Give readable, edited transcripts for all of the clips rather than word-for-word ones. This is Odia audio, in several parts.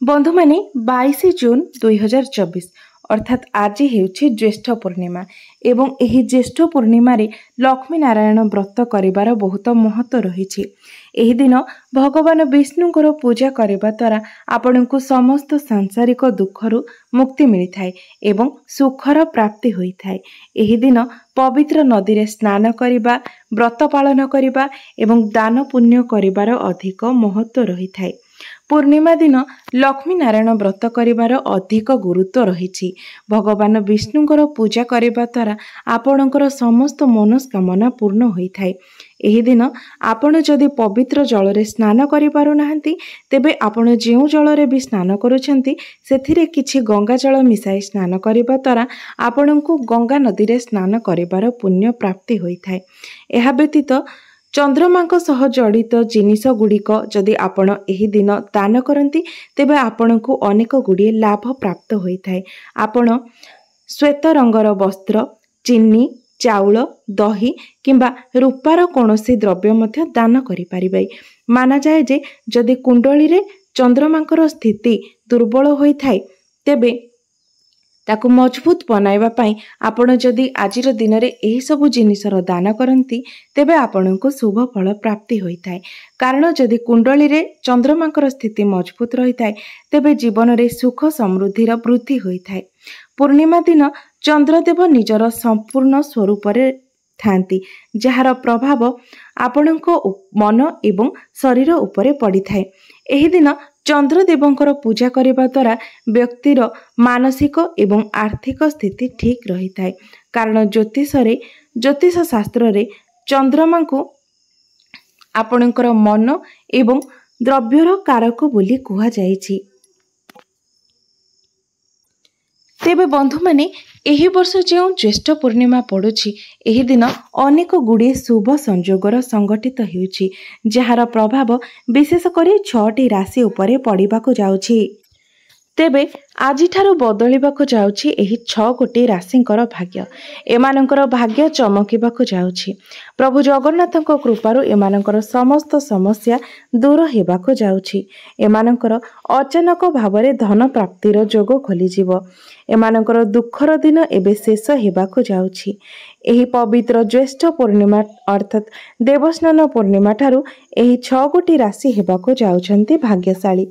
बंधु माने 22 जून 2024 अर्थात आज हेउछि ज्येष्ठ पूर्णिमा एवं एही ज्येष्ठ पूर्णिमा रे लक्ष्मी नारायण व्रत करिवार बहुत महत्व रही। एही दिन भगवान विष्णुଙ୍କର पूजा करबा द्वारा आपनकु समस्त सांसारिक दुखरु मुक्ति मिलिथाय एवं सुखर प्राप्ति होइथाय। एही दिन पवित्र नदी रे स्नान करिबा, व्रत पालन करिबा एवं दान पुण्य करिवार अधिक महत्व रहिथाय। पूर्णिमा दिन लक्ष्मी नारायण व्रत करिवार अधिक गुरुत्व रही। भगवान विष्णुଙ୍କର पूजा करबा द्वारा आपणकर समस्त मनोस्कामना पूर्ण होइथाय। एही दिन आपण जदि पवित्र जल रे स्नान करि पारु नाहंती तेबे आपण जेउ जल रे भी स्नान करूछंती सेथिरे किछि गंगा जल मिसाई स्नान करिबा द्वारा आपणको गंगा नदी रे स्नान करिवार पुण्य प्राप्ति होइथाय। एहा व्यतीत चंद्रमांक सह जड़ित जिनिस गुड़िक जदि आपण एही दिन दान करती तेबे आपणको अनेक गुड़िए लाभ प्राप्त होइथाय। आपण श्वेत रंगर वस्त्र, चीनी, चाउल, दही किंबा रूपार कौनसी द्रव्य मध्य दान करि परिबे। माना जाए जे जदि कुंडली रे चंद्रमांकर स्थिति दुर्बल होइथाय तेबे ताकु मजबूत बनाइबा पई आपण जदि आजिर दिन रे एही सब जिनिसर दान करती तेबे आपणको शुभ फल प्राप्ति होइथाय। कारण जदि कुंडली रे चंद्रमांकर स्थिति मजबूत रहिथाय तेबे जीवन रे सुख समृद्धिर वृद्धि होइथाय। पूर्णिमा दिन चंद्रदेव निजर संपूर्ण स्वरूप रे थांती जहार प्रभाव आपणको मन एवं शरीर उपरे पड़िथाय। एही दिन चंद्रदेवंकर पूजा करबा द्वारा व्यक्तिर मानसिक एवं आर्थिक स्थिति ठीक रहिथाय। कारण ज्योतिष शास्त्र रे चंद्रमा को आपणकर मन एवं द्रव्यर कारक बोली कुहा जायछि। तेबे बंधु माने एही वर्ष जो ज्येष्ठ पूर्णिमा पड़ुछि एही दिन अनेक गुड़िए शुभ संजोगर संगठित हेउछि जहार प्रभाव विशेष करी 6टी राशि उपरे पड़िबाकु जाउछि। तेबे आजिठारु बदलिबाकु जाउछि एही 6 गोटी राशिंकर भाग्य। एमानंकर भाग्य चमकिबाकु जाउछि। प्रभु जगन्नाथଙ୍କ कृपारु एमानंकर समस्त समस्या दूर हेबाकु जाउछि। एमानंकर अचानक भावरे धन प्राप्तिर जोग खोली जीव। एमानंकर दुखर दिन एबे शेष हेबाकु जाउछि। एही पवित्र ज्येष्ठ पूर्णिमा अर्थात देवस्नान पूर्णिमा ठारू एही 6 गोटी राशि हेबाकु जाउछंती भाग्यशाली।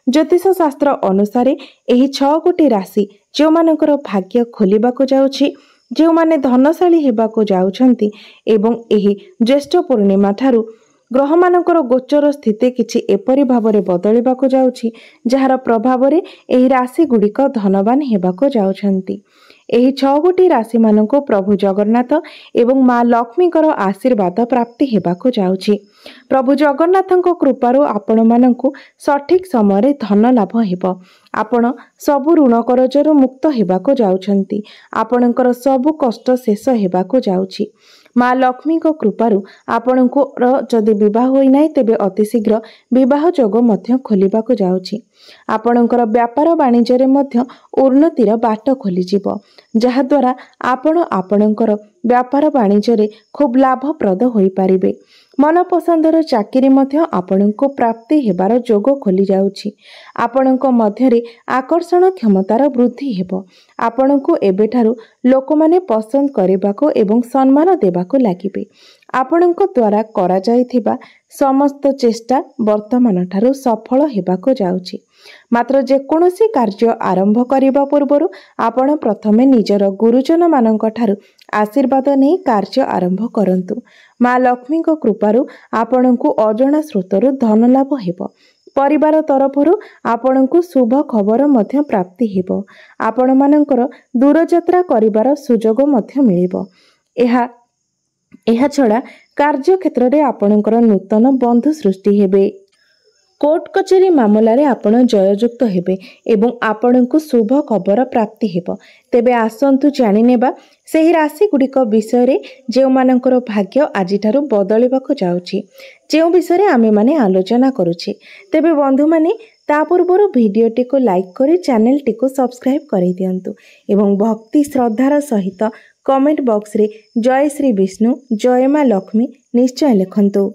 ज्योतिष शास्त्र अनुसार एही 6 गोटी राशि जो मानकर भाग्य खोलिबाकु जाउछि, जो माने धनशाली हेबाकु जाउछंती एवं एही ज्येष्ठ पूर्णिमा ठारू ग्रह मानकर गोचर स्थिति किछि एपरि भावरे बदलिबाकु जाउछि जहार प्रभाव रे एही राशि गुड़िक धनवान हेबाकु जाउछंती। एही 6 गोटी राशि मानको प्रभु जगन्नाथ एवं माँ लक्ष्मीकर आशीर्वाद प्राप्ति हेबाकु जाउछि। प्रभु जगन्नाथଙ୍କ कृपारु आपण माननको सठिक समय धन लाभ हेबो। आपण सबु ऋण करजरु मुक्त हेबाकु जाउछंती। आपणकर सबु कष्ट शेष हेबाकु जाउछि। माँ लक्ष्मी को कृपारु आपणको जदि विवाह होई नाही तेबे अति शीघ्र विवाह जोग मध्य खोलिबाकु जाउछि। आपणकर व्यापार वाणिज्य रे मध्य उन्नतिर बाट खोली जीवो जहा द्वारा आपण आपणकर व्यापार वाणिज्य रे खूब लाभप्रद होई पारिबे। मन पसंदर चाकरी मध्य आपणको प्राप्ति हेबार जोग खोली जाउछि। आपणको मध्य रे आकर्षण क्षमतार वृद्धि हेबो। आपणको एबेठारु लोकमाने पसंद करिबाको एवं सम्मान देबाको लागिबे। आपणको द्वारा करा जायथिबा समस्त चेष्टा वर्तमान ठारू सफल हेबाको जाउछि। मात्र जे कोनोसी कार्य आरंभ करिबा पूर्वरु आपण प्रथमे निजर गुरुजन मानक ठारू आशीर्वाद नै कार्य आरंभ करंतु। माँ लक्ष्मी को कृपारु आपणको अजणा स्रोतरु धन लाभ हेबो। परिवार तरफरु आपणको शुभ खबर मध्य प्राप्ति हेबो। आपण मानकर दूर यात्रा करिवार सुजोग मध्य मिलिबो। एहा छड़ा कार्य क्षेत्र रे आपणकर नूतन बंधु सृष्टि हेबे। कोर्ट कचेरी मामला रे आपण जययुक्त हेबे एवं आपणको शुभ खबर प्राप्ति हेबो। तेबे आसंतु जानि नेबा सेही राशि गुड़िक विषय रे जेउ मानकर भाग्य आजिठारु बदलिबाकु जाउछि, जेउ विषय रे आमे माने आलोचना करूछि। तेबे बंधु माने ता पूर्वरु भिडियोटी को लाइक करी चैनल टी को सब्सक्राइब करि दियंतु एवं भक्ति श्रद्धार सहित कमेंट बॉक्स रे जय श्री विष्णु जय माँ लक्ष्मी निश्चय लिखंतु।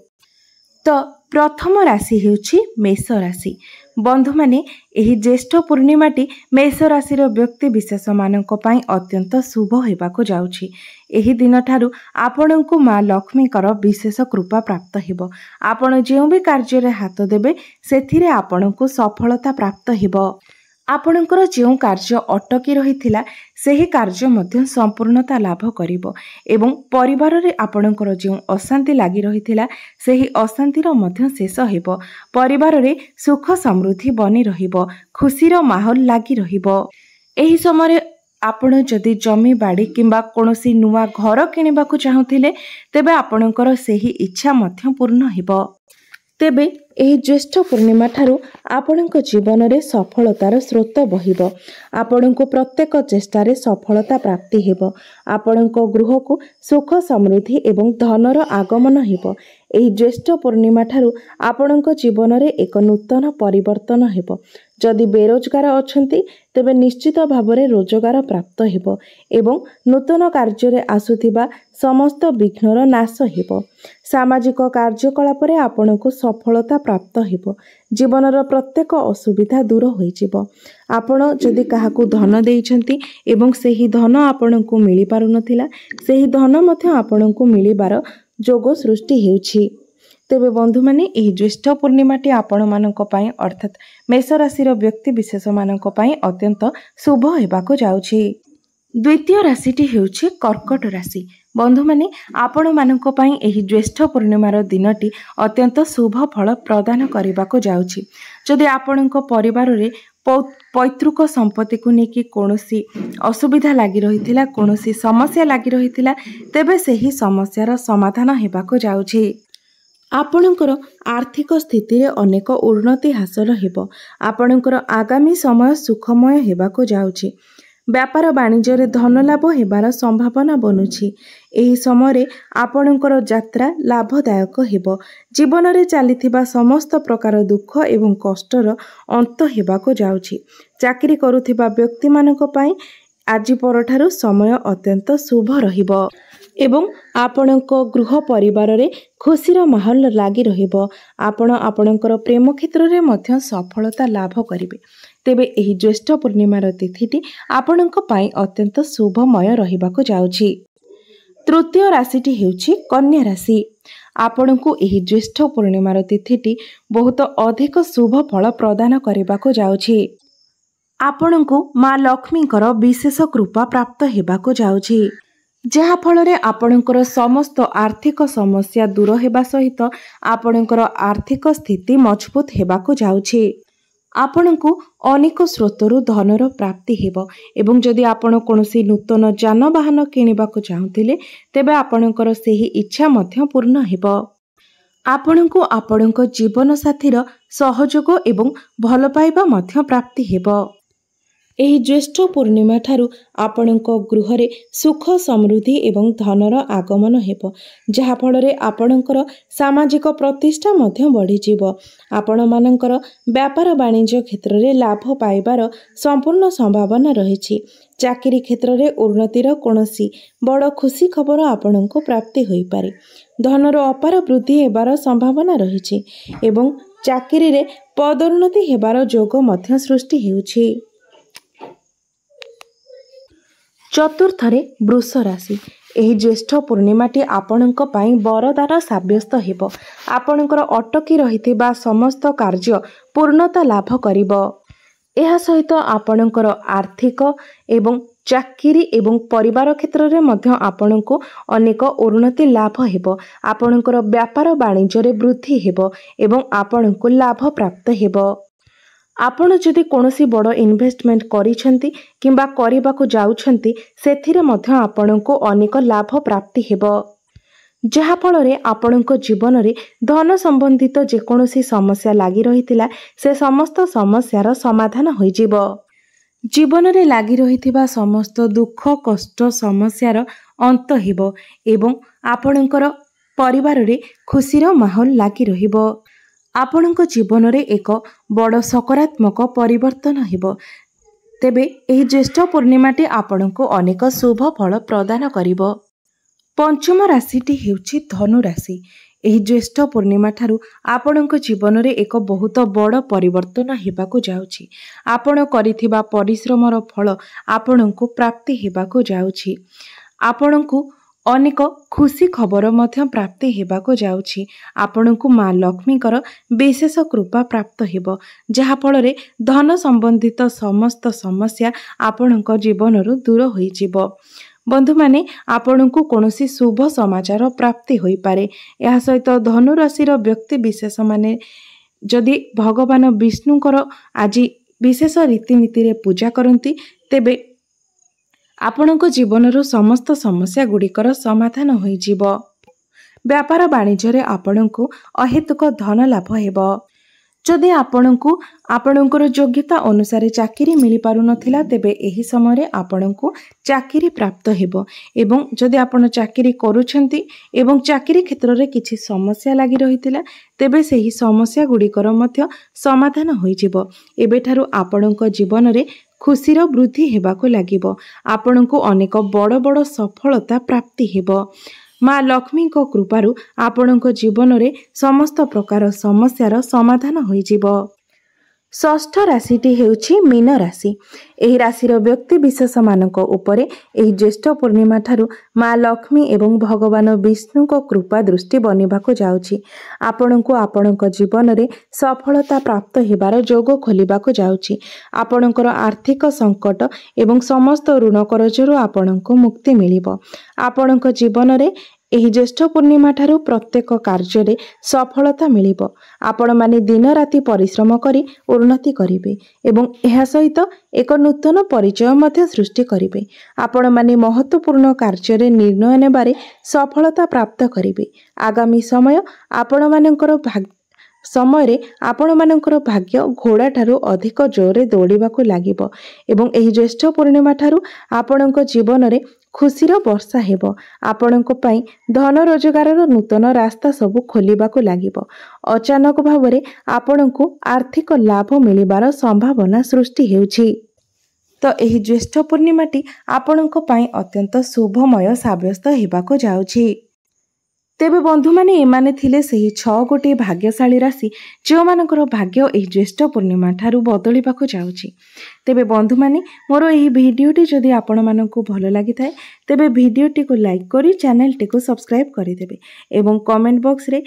तो प्रथम राशि हेउछि मेष राशि। बंधु माने एही ज्येष्ठ पूर्णिमाटी मेष राशिर व्यक्ति विशेष मानक पई अत्यंत शुभ हेबाको जाउछि। एही दिन ठारू आपणଙ୍କୁ माँ लक्ष्मीकर विशेष कृपा प्राप्त हेब। आपण जेउ भी कार्य रे हाथ देबे सेथिरे आपणଙ୍କୁ सफलता प्राप्त हेब। आपणଙ୍କର ଯେଉଁ କାର୍ଯ୍ୟ ଅଟକି ରହିଥିଲା ସେହି କାର୍ଯ୍ୟ ମଧ୍ୟ ସମ୍ପୂର୍ଣ୍ଣତା ଲାଭ କରିବ ଏବଂ ପରିବାରରେ ଆପଣଙ୍କର ଯେଉଁ ଅଶାନ୍ତି ଲାଗି ରହିଥିଲା ସେହି ଅଶାନ୍ତିର ମଧ୍ୟ ଶେଷ ହେବ। ପରିବାରରେ ସୁଖ ସମୃଦ୍ଧି ବନି ରହିବ, ଖୁସିର ମାହୋଲ ଲାଗି ରହିବ। ଏହି ସମୟରେ ଆପଣ ଯଦି ଜମି ବାଡ଼ି କିମ୍ବା କୌଣସି ନୂଆ ଘର କିଣିବାକୁ ଚାହୁଁଥିଲେ ତେବେ ଆପଣଙ୍କର ସେହି ଇଚ୍ଛା ମଧ୍ୟ ପୂର୍ଣ୍ଣ ହେବ। ତେବେ ଏହି ଜ୍ୟେଷ୍ଠ ପୂର୍ଣ୍ଣିମା ଠାରୁ ଆପଣଙ୍କ ଜୀବନରେ ସଫଳତାର ସ୍ରୋତ ବହିବ। ଆପଣଙ୍କୁ ପ୍ରତ୍ୟେକ ଚେଷ୍ଟାରେ ସଫଳତା ପ୍ରାପ୍ତି ହେବ। ଆପଣଙ୍କ ଗୃହକୁ ସୁଖ ସମୃଦ୍ଧି ଏବଂ ଧନର ଆଗମନ ହେବ। ଏହି ଜ୍ୟେଷ୍ଠ ପୂର୍ଣ୍ଣିମା ଠାରୁ ଆପଣଙ୍କ ଜୀବନରେ ଏକ ନୂତନ ପରିବର୍ତ୍ତନ ହେବ। ଯଦି ବେରୋଜଗାର ଅଛନ୍ତି ତେବେ ନିଶ୍ଚିତ ଭାବରେ ରୋଜଗାର ପ୍ରାପ୍ତ ହେବ ଏବଂ ନୂତନ କାର୍ଯ୍ୟରେ ଆସୁଥିବା ସମସ୍ତ ବିଘ୍ନର ନାଶ ହେବ। ସାମାଜିକ କାର୍ଯ୍ୟକଳାପରେ ଆପଣଙ୍କୁ ସଫଳତା ପ୍ରାପ୍ତ ହେବ। ଜୀବନର ପ୍ରତ୍ୟେକ ଅସୁବିଧା ଦୂର ହୋଇଯିବ। ଆପଣ ଯଦି କାହାକୁ ଧନ ଦେଇଛନ୍ତି ଏବଂ ସେହି ଧନ ଆପଣଙ୍କୁ ମିଳିପାରୁନଥିଲା ସେହି ଧନ ମଧ୍ୟ ଆପଣଙ୍କୁ ମିଳିବାର ଯୋଗ ସୃଷ୍ଟି ହେଉଛି। ତେବେ ବନ୍ଧୁମାନେ ଏହି ଜ୍ୟେଷ୍ଠ ପୂର୍ଣ୍ଣିମାଟି ଆପଣମାନଙ୍କ ପାଇଁ ଅର୍ଥାତ୍ ମେଷ ରାଶିର ବ୍ୟକ୍ତି ବିଶେଷ ମାନଙ୍କ ପାଇଁ ଅତ୍ୟନ୍ତ ଶୁଭ ହେବାକୁ ଯାଉଛି। ଦ୍ୱିତୀୟ ରାଶିଟି ହେଉଛି କର୍କଟ ରାଶି। ବନ୍ଧୁମାନେ ଆପଣମାନଙ୍କ ପାଇଁ ଏହି ଜ୍ୟେଷ୍ଠ ପୂର୍ଣ୍ଣିମାର ଦିନଟି ଅତ୍ୟନ୍ତ ଶୁଭ ଫଳ ପ୍ରଦାନ କରିବାକୁ ଯାଉଛି। ଯଦି ଆପଣଙ୍କ ପରିବାରରେ ପୈତୃକ ସମ୍ପତ୍ତିକୁ ନେଇକି କୌଣସି ଅସୁବିଧା ଲାଗି ରହିଥିଲା, କୌଣସି ସମସ୍ୟା ଲାଗି ରହିଥିଲା ତେବେ ସେହି ସମସ୍ୟାର ସମାଧାନ ହେବାକୁ ଯାଉଛି। ଆପଣଙ୍କର ଆର୍ଥିକ ସ୍ଥିତିରେ ଅନେକ ଉନ୍ନତି ହାସଲ ହେବ। ଆପଣଙ୍କର ଆଗାମୀ ସମୟ ସୁଖମୟ ହେବାକୁ ଯାଉଛି। ବ୍ୟାପାର ବାଣିଜ୍ୟରେ ଧନ ଲାଭ ହେବାର ସମ୍ଭାବନା ବନୁଛି। ଏହି ସମୟରେ ଆପଣଙ୍କର ଯାତ୍ରା ଲାଭଦାୟକ ହେବ। ଜୀବନରେ ଚାଲିଥିବା ସମସ୍ତ ପ୍ରକାର ଦୁଃଖ ଏବଂ କଷ୍ଟର ଅନ୍ତ ହେବାକୁ ଯାଉଛି। ଚାକିରି କରୁଥିବା ବ୍ୟକ୍ତିମାନଙ୍କ ପାଇଁ ଆଜି ପରଠାରୁ ସମୟ ଅତ୍ୟନ୍ତ ଶୁଭ ରହିବ ଏବଂ ଆପଣଙ୍କ ଗୃହ ପରିବାରରେ ଖୁସିର ମାହୋଲ ଲାଗି ରହିବ। ଆପଣ ଆପଣଙ୍କର ପ୍ରେମ କ୍ଷେତ୍ରରେ ମଧ୍ୟ ସଫଳତା ଲାଭ କରିବେ। ତେବେ ଏହି ଜ୍ୟେଷ୍ଠ ପୂର୍ଣ୍ଣିମାର ତିଥିଟି ଆପଣଙ୍କ ପାଇଁ ଅତ୍ୟନ୍ତ ଶୁଭମୟ ରହିବାକୁ ଯାଉଛି। ତୃତୀୟ ରାଶିଟି ହେଉଛି କନ୍ୟା ରାଶି। ଆପଣଙ୍କୁ ଏହି ଜ୍ୟେଷ୍ଠ ପୂର୍ଣ୍ଣିମାର ତିଥିଟି ବହୁତ ଅଧିକ ଶୁଭ ଫଳ ପ୍ରଦାନ କରିବାକୁ ଯାଉଛି। ଆପଣଙ୍କୁ ମା ଲକ୍ଷ୍ମୀଙ୍କର ବିଶେଷ କୃପା ପ୍ରାପ୍ତ ହେବାକୁ ଯାଉଛି, ଯାହାଫଳରେ ଆପଣଙ୍କର ସମସ୍ତ ଆର୍ଥିକ ସମସ୍ୟା ଦୂର ହେବା ସହିତ ଆପଣଙ୍କର ଆର୍ଥିକ ସ୍ଥିତି ମଜବୁତ ହେବାକୁ ଯାଉଛି। ଆପଣଙ୍କୁ ଅନେକ ସ୍ରୋତରୁ ଧନର ପ୍ରାପ୍ତି ହେବ ଏବଂ ଯଦି ଆପଣ କୌଣସି ନୂତନ ଯାନବାହନ କିଣିବାକୁ ଚାହୁଁଥିଲେ ତେବେ ଆପଣଙ୍କର ସେହି ଇଚ୍ଛା ମଧ୍ୟ ପୂର୍ଣ୍ଣ ହେବ। ଆପଣଙ୍କୁ ଆପଣଙ୍କ ଜୀବନସାଥୀର ସହଯୋଗ ଏବଂ ଭଲ ପାଇବା ମଧ୍ୟ ପ୍ରାପ୍ତି ହେବ। ଏହି ଜ୍ୟେଷ୍ଠ ପୂର୍ଣ୍ଣିମା ଠାରୁ ଆପଣଙ୍କ ଗୃହରେ ସୁଖ ସମୃଦ୍ଧି ଏବଂ ଧନର ଆଗମନ ହେବ, ଯାହାଫଳରେ ଆପଣଙ୍କର ସାମାଜିକ ପ୍ରତିଷ୍ଠା ମଧ୍ୟ ବଢ଼ିଯିବ। ଆପଣମାନଙ୍କର ବ୍ୟାପାର ବାଣିଜ୍ୟ କ୍ଷେତ୍ରରେ ଲାଭ ପାଇବାର ସମ୍ପୂର୍ଣ୍ଣ ସମ୍ଭାବନା ରହିଛି। ଚାକିରି କ୍ଷେତ୍ରରେ ଉନ୍ନତିର କୌଣସି ବଡ଼ ଖୁସି ଖବର ଆପଣଙ୍କୁ ପ୍ରାପ୍ତି ହୋଇପାରେ। ଧନର ଅପାର ବୃଦ୍ଧି ହେବାର ସମ୍ଭାବନା ରହିଛି ଏବଂ ଚାକିରିରେ ପଦୋନ୍ନତି ହେବାର ଯୋଗ ମଧ୍ୟ ସୃଷ୍ଟି ହେଉଛି। ଚତୁର୍ଥରେ ବୃଷ ରାଶି। ଏହି ଜ୍ୟେଷ୍ଠ ପୂର୍ଣ୍ଣିମାଟି ଆପଣଙ୍କ ପାଇଁ ବରଦାନ ସାବ୍ୟସ୍ତ ହେବ। ଆପଣଙ୍କର ଅଟକି ରହିଥିବା ସମସ୍ତ କାର୍ଯ୍ୟ ପୂର୍ଣ୍ଣତା ଲାଭ କରିବ। ଏହା ସହିତ ଆପଣଙ୍କର ଆର୍ଥିକ ଏବଂ ଚାକିରି ଏବଂ ପରିବାର କ୍ଷେତ୍ରରେ ମଧ୍ୟ ଆପଣଙ୍କୁ ଅନେକ ଉନ୍ନତି ଲାଭ ହେବ। ଆପଣଙ୍କର ବ୍ୟାପାର ବାଣିଜ୍ୟରେ ବୃଦ୍ଧି ହେବ ଏବଂ ଆପଣଙ୍କୁ ଲାଭ ପ୍ରାପ୍ତ ହେବ। ଆପଣ ଯଦି କୌଣସି ବଡ଼ ଇନଭେଷ୍ଟମେଣ୍ଟ କରିଛନ୍ତି କିମ୍ବା କରିବାକୁ ଯାଉଛନ୍ତି ସେଥିରେ ମଧ୍ୟ ଆପଣଙ୍କୁ ଅନେକ ଲାଭ ପ୍ରାପ୍ତି ହେବ, ଯାହାଫଳରେ ଆପଣଙ୍କ ଜୀବନରେ ଧନ ସମ୍ବନ୍ଧିତ ଯେକୌଣସି ସମସ୍ୟା ଲାଗି ରହିଥିଲା ସେ ସମସ୍ତ ସମସ୍ୟାର ସମାଧାନ ହୋଇଯିବ। ଜୀବନରେ ଲାଗି ରହିଥିବା ସମସ୍ତ ଦୁଃଖ କଷ୍ଟ ସମସ୍ୟାର ଅନ୍ତ ହେବ ଏବଂ ଆପଣଙ୍କର ପରିବାରରେ ଖୁସିର ମାହୋଲ ଲାଗି ରହିବ। ଆପଣଙ୍କ ଜୀବନରେ ଏକ ବଡ଼ ସକାରାତ୍ମକ ପରିବର୍ତ୍ତନ ହେବ। ତେବେ ଏହି ଜ୍ୟେଷ୍ଠ ପୂର୍ଣ୍ଣିମାଟି ଆପଣଙ୍କୁ ଅନେକ ଶୁଭ ଫଳ ପ୍ରଦାନ କରିବ। ପଞ୍ଚମ ରାଶିଟି ହେଉଛି ଧନୁ ରାଶି। ଏହି ଜ୍ୟେଷ୍ଠ ପୂର୍ଣ୍ଣିମା ଠାରୁ ଆପଣଙ୍କ ଜୀବନରେ ଏକ ବହୁତ ବଡ଼ ପରିବର୍ତ୍ତନ ହେବାକୁ ଯାଉଛି। ଆପଣ କରିଥିବା ପରିଶ୍ରମର ଫଳ ଆପଣଙ୍କୁ ପ୍ରାପ୍ତି ହେବାକୁ ଯାଉଛି। ଆପଣଙ୍କୁ ଅନେକ ଖୁସି ଖବର ମଧ୍ୟ ପ୍ରାପ୍ତି ହେବାକୁ ଯାଉଛି। ଆପଣଙ୍କୁ ମା ଲକ୍ଷ୍ମୀଙ୍କର ବିଶେଷ କୃପା ପ୍ରାପ୍ତ ହେବ, ଯାହାଫଳରେ ଧନ ସମ୍ବନ୍ଧିତ ସମସ୍ତ ସମସ୍ୟା ଆପଣଙ୍କ ଜୀବନରୁ ଦୂର ହୋଇଯିବ। ବନ୍ଧୁମାନେ, ଆପଣଙ୍କୁ କୌଣସି ଶୁଭ ସମାଚାର ପ୍ରାପ୍ତି ହୋଇପାରେ। ଏହା ସହିତ ଧନୁରାଶିର ବ୍ୟକ୍ତି ବିଶେଷମାନେ ଯଦି ଭଗବାନ ବିଷ୍ଣୁଙ୍କର ଆଜି ବିଶେଷ ରୀତିନୀତିରେ ପୂଜା କରନ୍ତି, ତେବେ ଆପଣଙ୍କ ଜୀବନରୁ ସମସ୍ତ ସମସ୍ୟା ଗୁଡ଼ିକର ସମାଧାନ ହୋଇଯିବ। ବ୍ୟାପାର ବାଣିଜ୍ୟରେ ଆପଣଙ୍କୁ ଅହେତୁକ ଧନ ଲାଭ ହେବ। ଯଦି ଆପଣଙ୍କୁ ଆପଣଙ୍କର ଯୋଗ୍ୟତା ଅନୁସାରେ ଚାକିରି ମିଳିପାରୁନଥିଲା, ତେବେ ଏହି ସମୟରେ ଆପଣଙ୍କୁ ଚାକିରି ପ୍ରାପ୍ତ ହେବ। ଏବଂ ଯଦି ଆପଣ ଚାକିରି କରୁଛନ୍ତି ଏବଂ ଚାକିରି କ୍ଷେତ୍ରରେ କିଛି ସମସ୍ୟା ଲାଗି ରହିଥିଲା, ତେବେ ସେହି ସମସ୍ୟା ଗୁଡ଼ିକର ମଧ୍ୟ ସମାଧାନ ହୋଇଯିବ। ଏବେଠାରୁ ଆପଣଙ୍କ ଜୀବନରେ ଖୁସିର ବୃଦ୍ଧି ହେବାକୁ ଲାଗିବ। ଆପଣଙ୍କୁ ଅନେକ ବଡ଼ ବଡ଼ ସଫଳତା ପ୍ରାପ୍ତି ହେବ। ମା ଲକ୍ଷ୍ମୀଙ୍କ କୃପାରୁ ଆପଣଙ୍କ ଜୀବନରେ ସମସ୍ତ ପ୍ରକାର ସମସ୍ୟାର ସମାଧାନ ହୋଇଯିବ। ଷଷ୍ଠ ରାଶିଟି ହେଉଛି ମୀନ ରାଶି। ଏହି ରାଶିର ବ୍ୟକ୍ତି ବିଶେଷମାନଙ୍କ ଉପରେ ଏହି ଜ୍ୟେଷ୍ଠ ପୂର୍ଣ୍ଣିମା ଠାରୁ ମା ଲକ୍ଷ୍ମୀ ଏବଂ ଭଗବାନ ବିଷ୍ଣୁଙ୍କ କୃପା ଦୃଷ୍ଟି ବନିବାକୁ ଯାଉଛି। ଆପଣଙ୍କୁ ଆପଣଙ୍କ ଜୀବନରେ ସଫଳତା ପ୍ରାପ୍ତ ହେବାର ଯୋଗ ଖୋଲିବାକୁ ଯାଉଛି। ଆପଣଙ୍କର ଆର୍ଥିକ ସଙ୍କଟ ଏବଂ ସମସ୍ତ ଋଣ କରଜରୁ ଆପଣଙ୍କୁ ମୁକ୍ତି ମିଳିବ। ଆପଣଙ୍କ ଜୀବନରେ ଏହି ଜ୍ୟେଷ୍ଠ ପୂର୍ଣ୍ଣିମା ଠାରୁ ପ୍ରତ୍ୟେକ କାର୍ଯ୍ୟରେ ସଫଳତା ମିଳିବ। ଆପଣମାନେ ଦିନ ରାତି ପରିଶ୍ରମ କରି ଉନ୍ନତି କରିବେ ଏବଂ ଏହା ସହିତ ଏକ ନୂତନ ପରିଚୟ ମଧ୍ୟ ସୃଷ୍ଟି କରିବେ। ଆପଣମାନେ ମହତ୍ତ୍ୱପୂର୍ଣ୍ଣ କାର୍ଯ୍ୟରେ ନିର୍ଣ୍ଣୟ ନେବାରେ ସଫଳତା ପ୍ରାପ୍ତ କରିବେ। ଆଗାମୀ ସମୟରେ ଆପଣମାନଙ୍କର ଭାଗ୍ୟ ଘୋଡ଼ାଠାରୁ ଅଧିକ ଜୋରରେ ଦୌଡ଼ିବାକୁ ଲାଗିବ ଏବଂ ଏହି ଜ୍ୟେଷ୍ଠ ପୂର୍ଣ୍ଣିମା ଠାରୁ ଆପଣଙ୍କ ଜୀବନରେ ଖୁସିର ବର୍ଷା ହେବ। ଆପଣଙ୍କ ପାଇଁ ଧନ ରୋଜଗାରର ନୂତନ ରାସ୍ତା ସବୁ ଖୋଲିବାକୁ ଲାଗିବ। ଅଚାନକ ଭାବରେ ଆପଣଙ୍କୁ ଆର୍ଥିକ ଲାଭ ମିଳିବାର ସମ୍ଭାବନା ସୃଷ୍ଟି ହେଉଛି। ତ ଏହି ଜ୍ୟେଷ୍ଠ ପୂର୍ଣ୍ଣିମାଟି ଆପଣଙ୍କ ପାଇଁ ଅତ୍ୟନ୍ତ ଶୁଭମୟ ସାବ୍ୟସ୍ତ ହେବାକୁ ଯାଉଛି। ତେବେ ବନ୍ଧୁମାନେ, ଏମାନେ ଥିଲେ ସେହି 6 ଗୋଟି ଭାଗ୍ୟଶାଳୀ ରାଶି ଯେଉଁମାନଙ୍କର ଭାଗ୍ୟ ଏହି ଜ୍ୟେଷ୍ଠ ପୂର୍ଣ୍ଣିମା ଠାରୁ ବଦଳିବାକୁ ଯାଉଛି। ତେବେ ବନ୍ଧୁମାନେ, ମୋର ଏହି ଭିଡ଼ିଓଟି ଯଦି ଆପଣମାନଙ୍କୁ ଭଲ ଲାଗିଥାଏ, ତେବେ ଭିଡ଼ିଓଟିକୁ ଲାଇକ୍ କରି ଚ୍ୟାନେଲଟିକୁ ସବସ୍କ୍ରାଇବ୍ କରିଦେବେ ଏବଂ କମେଣ୍ଟ ବକ୍ସରେ